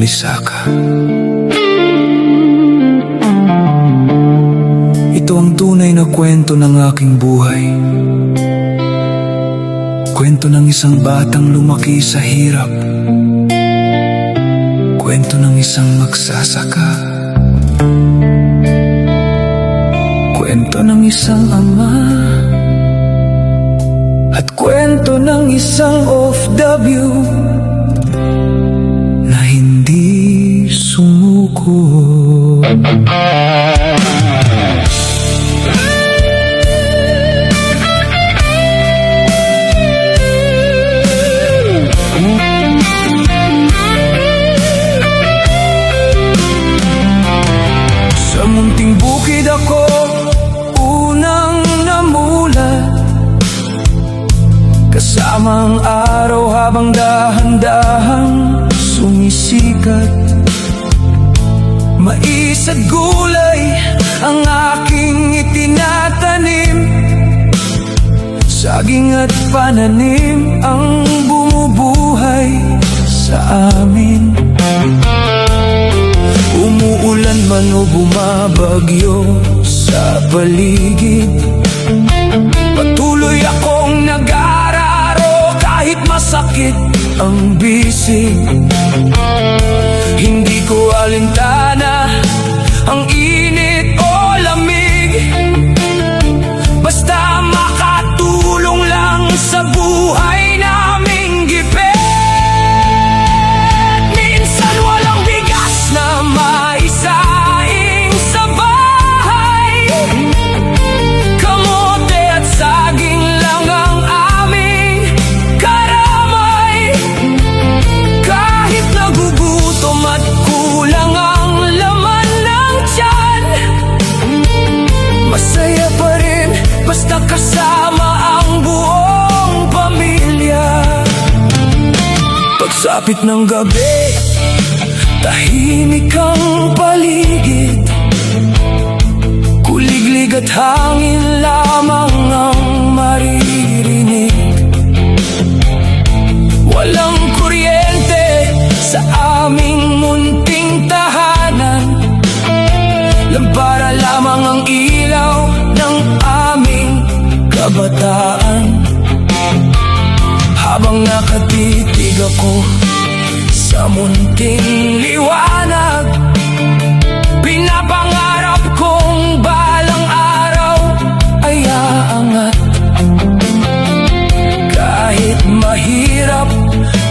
Lisaka. Ito ang tunay na kwento ng aking buhay. Kwento ng isang batang lumaki sa hirap. Kwento ng isang magsasaka. Kwento ng isang ama. At kwento ng isang OFW na hindi sumuko. Sa munting bukid ako unang namulat, kasama ang araw habang dahan-dahang sumisikat. Mais at gulay ang aking itinatanim, saging at pananim ang bumubuhay sa amin. Umuulan man o bumabagyo sa paligid, patuloy akong nag-aararo kahit masakit ang bisig. Hindi ko alintana ang init o lamig, basta makatulong lang sa buhay naming gipit. Minsan walang bigas na maisaing sa bahay, kamote at saging lang ang aming karamay. Kahit nagugutom at kulang ang laman ng tiyan, masaya pa rin basta kasama ang buong pamilya. Pagsapit ng gabi, tahimik ang paligid, kuliglig at hangin lamang ang maririnig. Walang kuryente sa aming munting tahanan, lampara lamang ang ilaw ng aming kabataan. Habang nakatitig ako sa munting liwanag, pinapangarap kong balang araw ay aangat. Kahit mahirap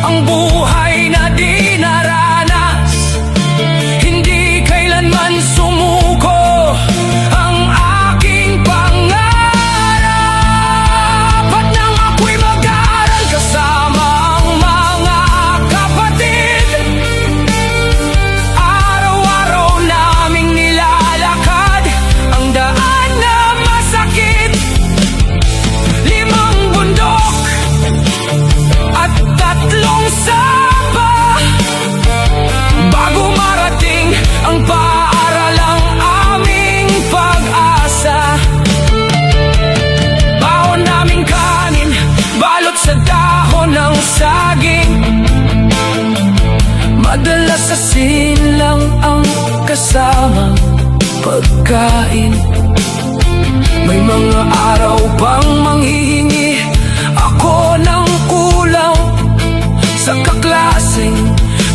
ang buhay na dinaranas, hindi kailanman sumuko ang aking pangarap. At nang ako'y mag-aaral kasama ang mga kapatid, araw-araw naming nilalakad ang daan na masakit. 5 bundok at 3 sapa bago marating ang paaralang aming pag-asa. Baon naming kanin, balot sa dahon ng saging, madalas asin lang ang kasamang pagkain. May mga araw pang manghihingi ako ng kulang sa kaklaseng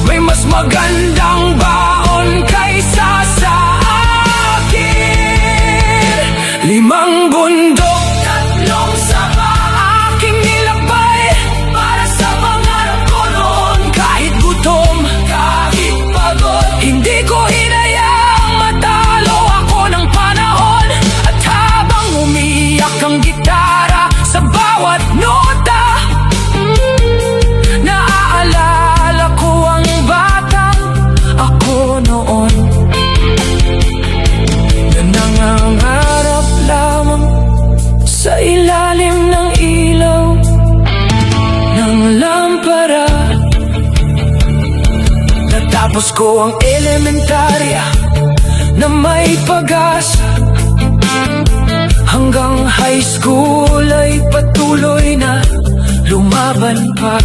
may mas magandang baon kaysa sa akin. 5 bundok, 3 sapa aking nilakbay para sa pangarap ko noon. Kahit gutom, kahit pagod, hindi ko hinayaang matalo ako ng panahon. At habang umiyak ang gitara sa bawat nota, naaalala ko ang batang ako noon, na nangangarap lamang sa ilalim ng ilaw ng lampara. Natapos ko ang elementarya na may pag-asa, hanggang high school ay patuloy na lumaban pa.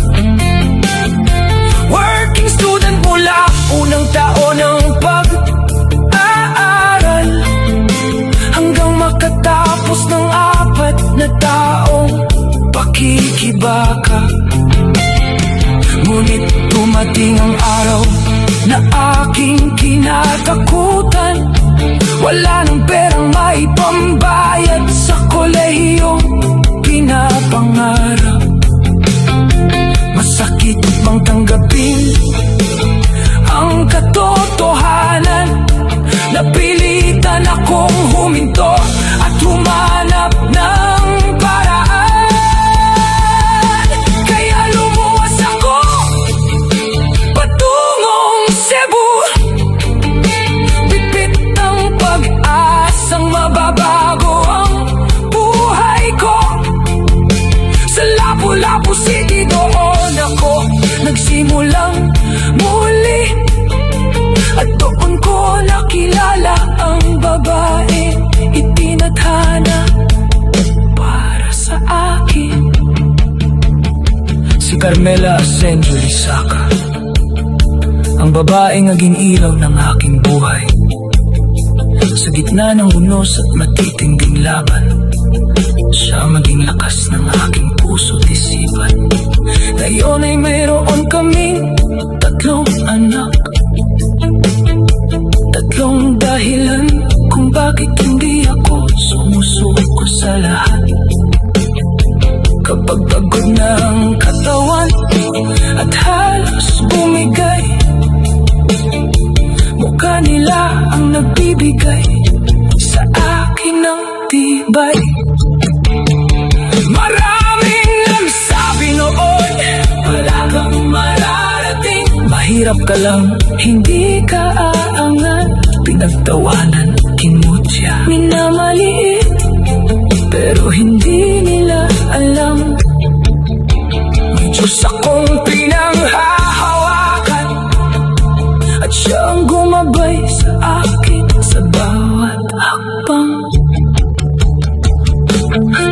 Working student mula Mula unang taon ng pag-aaral hanggang makatapos ng 4 na taong pakikibaka. Ngunit dumating ang araw na aking kinatakutan. Wala nang perang maipambayad sa kolehiyong pinapangarap. Masakit bang tanggapin ang katotohanan? Napilitan akong huminto at humanap ng paraan. Kaya lumuwas ako patungong Cebu. Bitbit ang pag-asang mababago ang buhay ko. Sa Lapu-Lapu City doon ako nagsimulang muli. At doon ko nakilala ang babae itinadhana para sa akin. Si Carmela Asenjo Lisaca, ang babaeng naging ilaw ng aking buhay. Sa gitna ng unos at matitinding laban, siya maging lakas ng aking puso't isipan. Ngayon ay mayroon kaming 3 anak. 3 dahilan kung bakit hindi ako sumusuko sa lahat. Kapag pagod na ang katawan at halos bumigay, mukha nila ang nagbibigay sa akin ng tibay. Maraming nagsabi noon, wala kang mararating. Mahirap ka lang, hindi ka aangat. Pinagtawanan, kinutya, minamaliit, pero hindi nila alam. May Diyos akong pinanghahawakan at siyang gumabay sa akin sa bawat hakbang.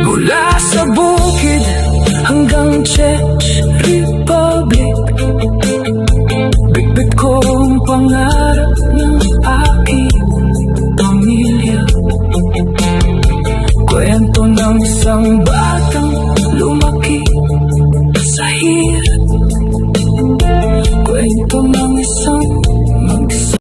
Mula sa bukid hanggang Czech Republic, bitbit ko ang pangarap